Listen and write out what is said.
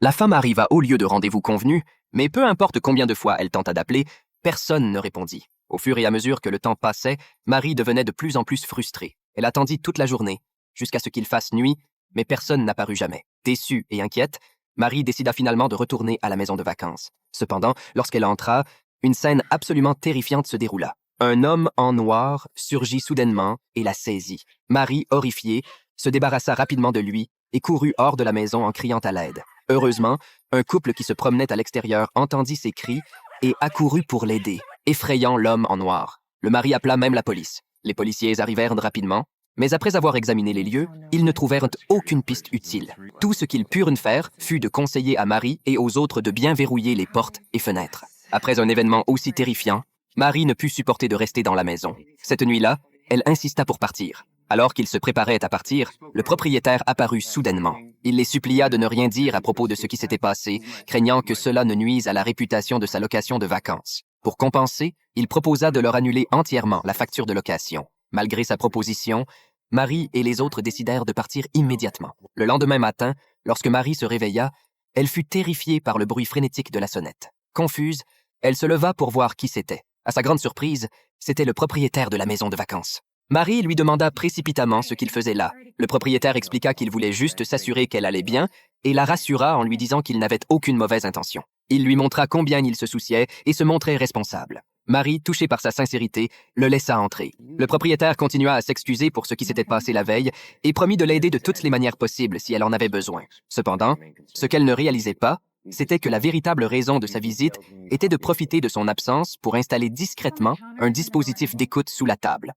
La femme arriva au lieu de rendez-vous convenu, mais peu importe combien de fois elle tenta d'appeler, personne ne répondit. Au fur et à mesure que le temps passait, Marie devenait de plus en plus frustrée. Elle attendit toute la journée, jusqu'à ce qu'il fasse nuit, mais personne n'apparut jamais. Déçue et inquiète, Marie décida finalement de retourner à la maison de vacances. Cependant, lorsqu'elle entra, une scène absolument terrifiante se déroula. Un homme en noir surgit soudainement et la saisit. Marie, horrifiée, se débarrassa rapidement de lui et courut hors de la maison en criant à l'aide. Heureusement, un couple qui se promenait à l'extérieur entendit ses cris et accourut pour l'aider, effrayant l'homme en noir. Le mari appela même la police. Les policiers arrivèrent rapidement, mais après avoir examiné les lieux, ils ne trouvèrent aucune piste utile. Tout ce qu'ils purent faire fut de conseiller à Marie et aux autres de bien verrouiller les portes et fenêtres. Après un événement aussi terrifiant, Marie ne put supporter de rester dans la maison. Cette nuit-là, elle insista pour partir. Alors qu'ils se préparaient à partir, le propriétaire apparut soudainement. Il les supplia de ne rien dire à propos de ce qui s'était passé, craignant que cela ne nuise à la réputation de sa location de vacances. Pour compenser, il proposa de leur annuler entièrement la facture de location. Malgré sa proposition, Marie et les autres décidèrent de partir immédiatement. Le lendemain matin, lorsque Marie se réveilla, elle fut terrifiée par le bruit frénétique de la sonnette. Confuse, elle se leva pour voir qui c'était. À sa grande surprise, c'était le propriétaire de la maison de vacances. Marie lui demanda précipitamment ce qu'il faisait là. Le propriétaire expliqua qu'il voulait juste s'assurer qu'elle allait bien et la rassura en lui disant qu'il n'avait aucune mauvaise intention. Il lui montra combien il se souciait et se montrait responsable. Marie, touchée par sa sincérité, le laissa entrer. Le propriétaire continua à s'excuser pour ce qui s'était passé la veille et promit de l'aider de toutes les manières possibles si elle en avait besoin. Cependant, ce qu'elle ne réalisait pas, c'était que la véritable raison de sa visite était de profiter de son absence pour installer discrètement un dispositif d'écoute sous la table.